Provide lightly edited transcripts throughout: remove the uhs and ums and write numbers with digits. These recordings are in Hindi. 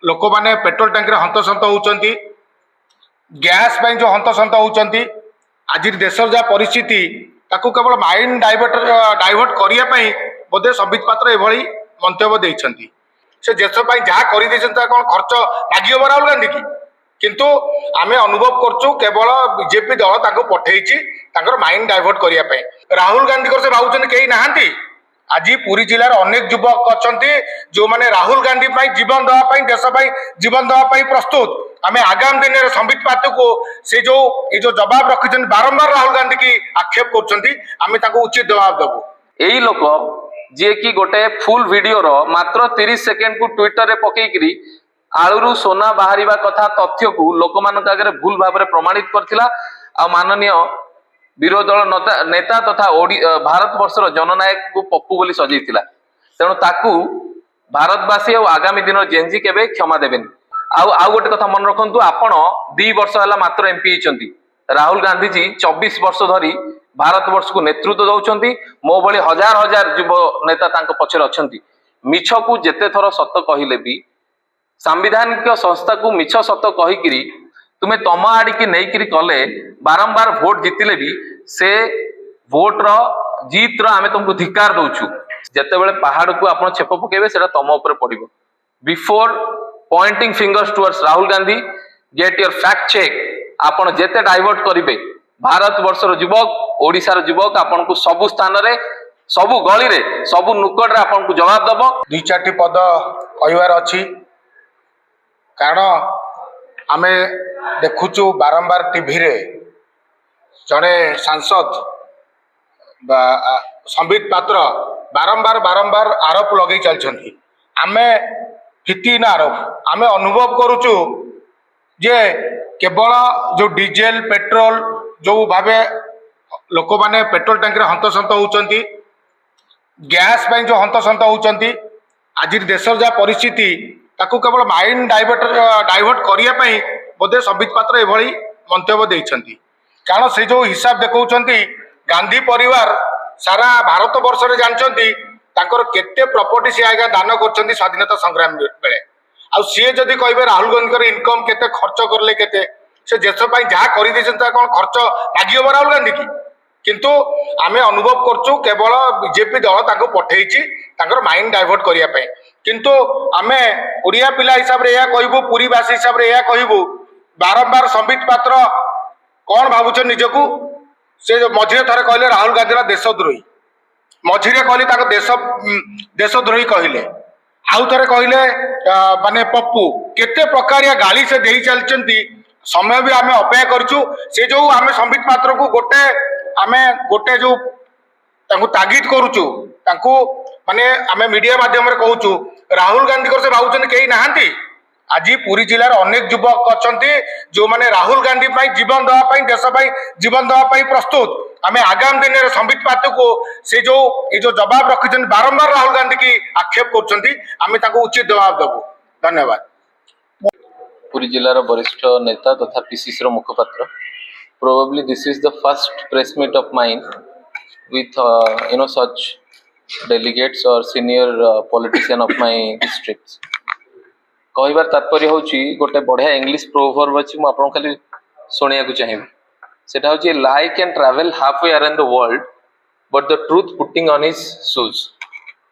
लोक मैंने पेट्रोल टांकी हंतसंत होती गैस जो हंतसंत होती आज देश जहाँ परिस्थिति ताकू केवल माइंड डाइवर्ट करने बोधे संबित पात्र एभली मंतव्य देइछंती से देश जहाँ कर कौन खर्च लगे राहुल गांधी की किंतु आमे अनुभव करचु केवल बीजेपी दल ताको पठेइछि तांकर माइंड डाइवर्ट करने राहुल गांधी को से भावुछन कहीं नहांती आज पुरी जिलार अनेक युवक अच्छा जो मैंने राहुल गांधी जीवन देवाई देश जीवन देवाई प्रस्तुत आम आगामी दिन में संबित पात्र को से जो जवाब रखी बारंबार राहुल गांधी की आक्षेप कर उचित जवाब देवु यही लोक जी कि गोटे फुल वीडियो रो मात्र 30 सेकेंड को ट्विटर रे पकेइकरी आलू सोना बाहर कथा तथ्य को लोक मान आगे भूल भाव में प्रमाणित करथिला आ माननीय विरोधी दल नेता तथा भारत वर्षर जननायक को पप्पू बोली सजैथिला तेणु ताकू भारतवासी और आगामी दिन जेनजी केबे क्षमा देबेनी आउ गोटे कथा मन रखंतु आपण 2 वर्ष हला मात्र एमपी होइचंती राहुल गांधी जी 24 वर्ष धरी भारत वर्ष को नेतृत्व दौरान मो भली हजार हजार युव नेता तांको पछरे अछंती मिछ को जेते थर सत कहिले भी सांविधानिक संस्था को मिछ सत कहिकिरी तुम्हें तम आड़िकी नहींकरी कले बारंबार भोट जीतिले भी से भोट रो जीत रो आमे तुमको धिक्कार दउछु जेते बेले पहाड़ को आपण छेप पकेबे सेटा तम ऊपर पड़िबो before pointing fingers towards Rahul Gandhi get your fact check आपण जेते डाइवर्ट करिवे भारत वर्षर युवक ओडिशार युवक आपण को सबु स्थान रे सबु गली रे सबु नुकड़ रे आपण को जवाब दबो 2-4 पद कहवार अछि कारण आमे देखुचु बारंबार टीवी रे जड़े सांसद संबित पात्र बारंबार बारंबार आरोप लगे चलछंती आमे हितीन आरोप आमे अनुभव करुचु जे केवल जो डीजेल पेट्रोल जो भावे लोक माने पेट्रोल टांकी हंतसंत होती गैस जो हंतसंत होती आज देश जहाँ परिस्थिति ताकू केवल माइंड डाइवर्ट करने बोधे संबित पात्र एभली मंतव्य देइछंती कारण से जो हिसाब देखौछंती गांधी परिवार सारा भारत वर्ष रे जानछंती तांकर केते प्रॉपर्टी से आगे दान करछंती स्वाधीनता संग्राम बेले आ सी जदि कहबे राहुल गांधी इनकम केते खर्च करले केते से देश जहाँ कर कौन खर्च लगे राहुल गांधी की किंतु आमे अनुभव करचु केवल बीजेपी दल ताको पठेइछि तांकर माइंड डाइवर्ट करने किंतु आमे ओडिया पिला हिसाब रे या कहबू पुरीवासी हिसाब रे या कहबू बारंबार संबित पात्र कौन भावुछ निजकू से मझे थे कहले राहुल गांधी देशद्रोही मझिरे कहले देशद्रोही कहले आउ थे कहले माने पप्पू केते प्रकार गाली से दे चलती समय भी आमे अपेक्षा करछु से जो आमे संबित पात्र को गोटे जो तागिद करुचु माने आमे मीडिया माध्यम रे कहूचु राहुल गांधी को से भावुछन कहीं नहांती आज पुरी जिलार अनेक युवक अच्छा जो मैंने राहुल गांधी जीवन देवाई देश जीवन देवाई प्रस्तुत आम आगामी दिन में संबित पात्र को से जो जवाब रखी बारंबार राहुल गांधी की आक्षेप कर उचित जवाब देवु धन्यवाद। पुरी जिलार वरिष्ठ नेता तथा पीसीसी मुखपात्र probably this is the first press meet of mine with such delegates or senior politician of my districts कहबार तात्पर्य होची गोटे बढ़िया इंग्लिश प्रोवर्ब अछि मु आपन खाली सुनिया को चाहिबे सेटा होची lie can travel half way around the world but the truth putting on his shoes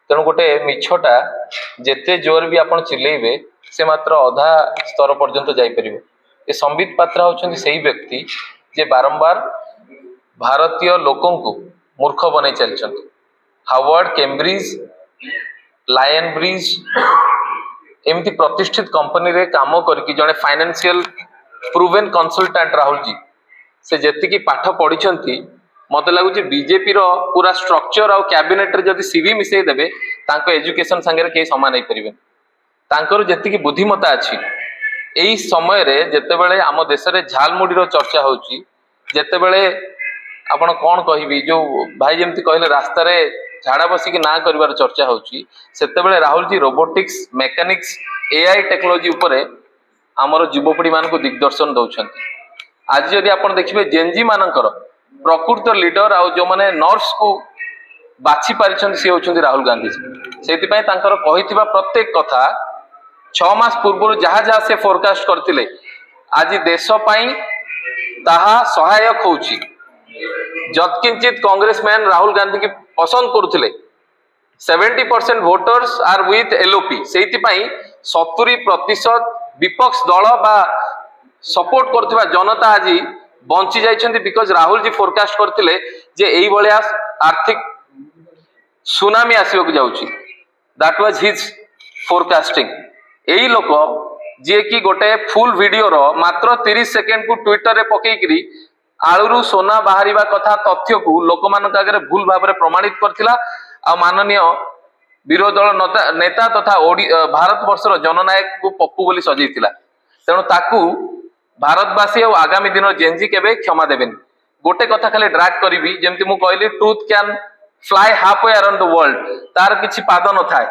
तेणु गोटे मिछटा जेते जोर भी आपन चिल्लेबे से मात्र आधा स्तर पर्यंत जाई परिबे ए संबित पात्र होचंदी सही व्यक्ति जे बारंबार भारतीय लोकों को मूर्ख बनै चलछंती हार्वर्ड कैम्ब्रिज लायन ब्रिज एमती प्रतिष्ठित कंपनी रे काम करके जड़े financial proven consultant Rahul ji से जेतिकी पाठ पढ़ी मत लगुच बीजेपी रो पूरा स्ट्रक्चर और कैबिनेट रे जदि सीवी मिसई देबे तांको एजुकेशन संगे के समान नहीं परिबे तांकर जेतिकी बुद्धिमता अछि एई समय रे जेतेबेले आम देश रे झालमुड़ी रो चर्चा होची जेतेबेले आपण कोन कहिबी जो भाई जेमती कहले रास्ता रे झाड़ा बसिक ना कर चर्चा होची सेतेबेले Rahul ji robotics mechanics AI technology उपरे आमर युवपीढ़ी मान को दिग्दर्शन दौरान आज जदि आपण देखिबे जेनजी मानकर प्रकृत लीडर आ जो माने नर्स को बाछि पारिछन से होछन राहुल गांधी जी सेति पय तांकर कहिथिबा प्रत्येक कथा 6 मास पूर्व जहाँ जहाँ से फोरकास्ट करथिले आज देश पाई ताहा सहायक होउची। जत्किंचित कांग्रेसमैन राहुल गांधी की पसंद करुथिले 70% वोटर्स आर विथ एलओपी से 70% विपक्ष दल बा सपोर्ट करथिबा जनता आज बंची जाइछन्ति बिकॉज राहुल जी फोरकास्ट करथिले जे एई भलिया आर्थिक सुनामी आसिबा जाउची। That was his forecasting. एई लोक जे कि गोटे फुल वीडियो रो मात्र 30 सेकेंड को ट्विटर रे पकेइकरी आलुरु सोना बाहरिबा कथा तथ्य को लोक मानक आगे भूल भाव में प्रमाणित करथिला। आ माननीय विरोधी दल नेता तथा भारत वर्षर जननायक को पप्पू बोली सजेइथिला। तेणु ताकू भारतवासी और आगामी दिन जेनजी केबे क्षमा देबेनी। गोटे कथा खाली ड्रैग करिवि जेमति मु कहली truth can fly half way around the world तार किछि पाद न थाए।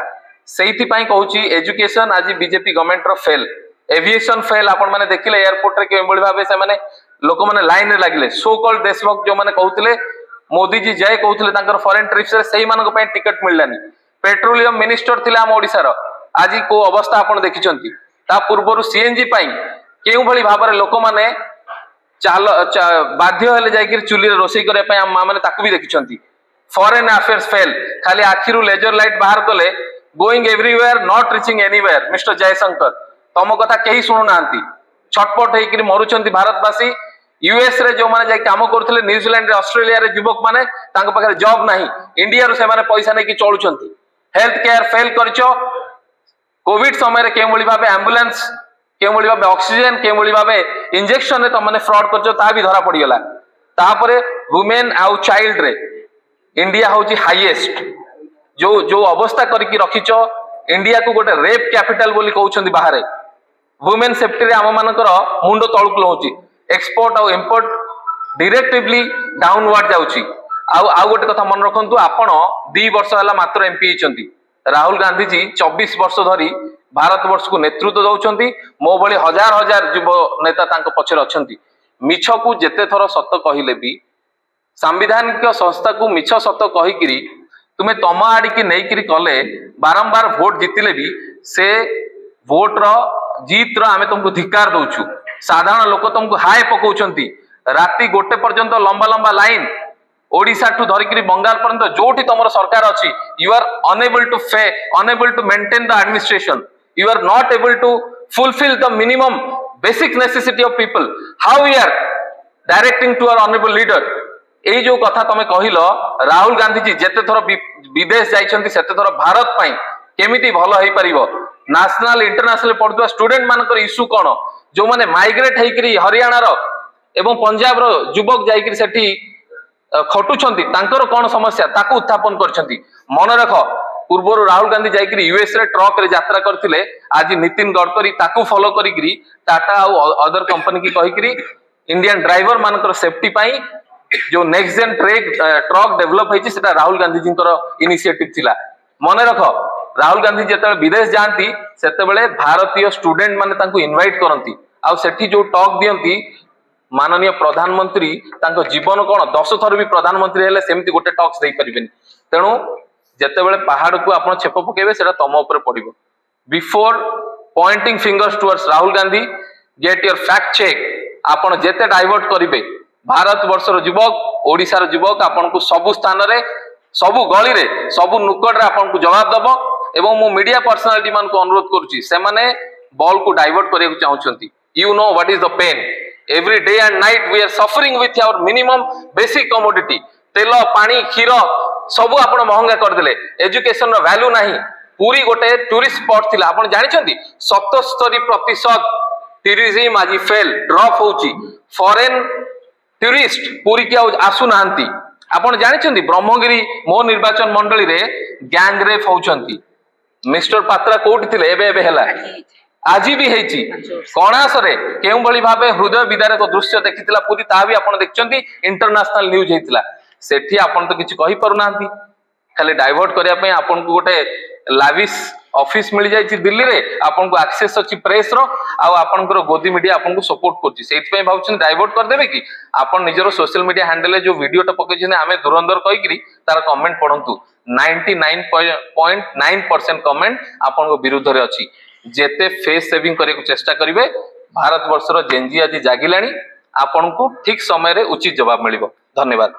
सेइथि पई कहूची एजुकेशन आज बीजेपी गवर्नमेंट रो फेल, एविएशन फेल। आपण माने देखिले एयरपोर्ट रे केम बळी भाबे से माने लोक माने लाइन रे लागिले सो कॉल्ड देशभक्त जो माने कहउतिले मोदी जी जय कहउतिले तांकर फॉरेन ट्रिप्स रे सेही मानक पई टिकट मिललानी। पेट्रोलियम मिनिस्टर थिले हम ओडिसा रो आज को अवस्था आपण देखिचंती। ता पूर्वरु सीएनजी पई केउ भली भाबरे लोक माने बाध्य हेले जायकिर चुली रे रोसई करे पई हम माने ताकू भी देखिचंती। फॉरेन अफेयर्स फेल, खाली आखिरु लेजर लाइट बाहर कले going everywhere not reaching anywhere. Mister Jaishankar तम कथा केही सुनु नांती, छटपट हेकिर मरुचंती भारतवासी। यूएस रे जो माने जाय काम करथिले, न्यूजीलैंड रे ऑस्ट्रेलिया रे युवक माने तांक पाखरे जॉब नाही, इंडिया रो से माने पैसा नै कि चलुचंती। हेल्थ केयर फेल करचो। कोविड समय रे केम बळी भाबे एम्बुलेंस, केम बळी भाबे ऑक्सीजन, केम बळी भाबे इंजेक्शन रे त माने फ्रॉड करचो ता भी धरा पड़ी गला। तापरे वुमेन आउ चाइल्ड रे इंडिया होची हाईएस्ट। जो जो अवस्था करके रखिच इंडिया को गोटे रेप कैपिटल बोली कहउछंती बाहरे। वुमेन सेफ्टी रे आम मानकर मुंड तळुक लहुची। एक्सपोर्ट और इंपोर्ट डायरेक्टिवली डाउनवर्ड जाउची। आउ गोटे कथा मन रखंतु, आपण 2 वर्ष हला मात्र एमपी हिचंती। राहुल गांधी जी 24 वर्ष धरी भारत वर्ष को नेतृत्व दउछंती। मो भली हजार हजार युव नेता तांक पछरे अछंती। मिछ को जेते थर सत्य कहिले भी संवैधानिक संस्था को मिछ सत्य कहिकिरी तुमे तम आड़ी की नहींकरी कले बारंबार वोट जीतिले भी से वोट रो जीत रो आमे तुमको धिक्कार दउछु। साधारण लोक तुमको हाय पकाउछंती। राति 1 पर्यंत लंबा लंबा लाइन ओडिशा टू धरिकरी बंगाल पर्यंत जोठी तमर सरकार अछि, you are unable to maintain the administration, you are not able to fulfil the minimum basic necessity of people. How we are directing to our honourable leader. एई जो कथा तमे कहिलो राहुल गांधी जी जेते थर विदेश जाइछंती सेते थर भारत पई केमिति भलो हेई परिबो। नेशनल इंटरनेशनल पढुवा स्टूडेंट मानकर इश्यू कोन, जो माने माइग्रेट हेइकरी हरियाणा रो एवं पंजाब रो युवक जाइकरी सेठी खटुछंती तांकर कोन समस्या ताकू उत्थापन करछंती। मन रख पूर्वरु राहुल गांधी जाइकरी यूएस रे ट्रक रे यात्रा करथिले, आज नितिन गडकरी ताकू फॉलो करिकरी टाटा और अदर कंपनी की कहिकरी इंडियन ड्राइवर मानकर सेफ्टी पई जो नेक्स्ट जेन ट्रक डेवलप होइछि सेटा राहुल गांधी जी इनिशिएटिव थिला। मन रख राहुल गांधी जेते विदेश जानती सेते बेले भारतीय स्टूडेंट माने तांको इनवाइट करंती। आ सेठी जो टॉक दियंती माननीय प्रधानमंत्री तांको जीवन कोन 10 थर भी प्रधानमंत्री हेले सेमती गोटे टॉक्स देई परिबेनी। तेणु जेते बेले पहाड़ को आपण छेप पकेबे सेटा तम ऊपर पड़िबो। Before pointing fingers towards Rahul Gandhi, get your fact check. आपण जेते डाइवर्ट करिवे भारत वर्षर युवक, ओडिशार युवक आपण को सबु स्थान रे, सबु गली रे, सबु नुकड़ रे आपण को जवाब दबो। एवं मो मीडिया पर्सनालिटी मान को अनुरोध करूची सेमाने बॉल को डाइवर्ट करिया चाहउछंती। You know what is the pain. Every day and night we are suffering with our minimum basic commodity. तेल, पानी, क्षीर सबु आपण महंगा कर देले। एजुकेशन रो वैल्यू नाही। पूरी गोटे टूरिस्ट स्पॉट थिला, आपण जानिछंती 77% टूरिज्म आज फेल ड्रॉप होउची। फॉरेन टूरिस्ट पूरी के आसु नांती। आपण जानिछंती ब्रह्मगिरी मो निर्वाचन मंडली रे गैंग रेप होउछंती। मिस्टर पात्रा कोठी थिले एबे हेला आज भी हेची कणास रे केउ भली भाबे हृदय विदारक दृश्य देखितिला पूरी ता भी आपण देखचंती। इंटरनेशनल न्यूज हेतिला सेठी आपण तो किछि कहि परू नांती। खाली डाइवर्ट करिया पई आपण को गोटे लाविश ऑफिस मिल जाई दिल्ली रे, आपण को एक्सेस अछि प्रेस रो आ आपण को गोदी मीडिया आपण को सपोर्ट करछि। सेति पई भाउछन डाइवर्ट कर देबे कि आपण निजरो सोशल मीडिया हैंडल जो वीडियो टा पकै छिने आमे धुरंधर कहिकरी तार कमेंट पढंतु। 99.9% कमेंट आपण को विरुद्ध रे अछि। जेते फेस सेविंग करने चेष्टा करेंगे भारत वर्षर जेनजी आज जागिलानी आपन को ठीक समय रे उचित जवाब मिलिबो। धन्यवाद।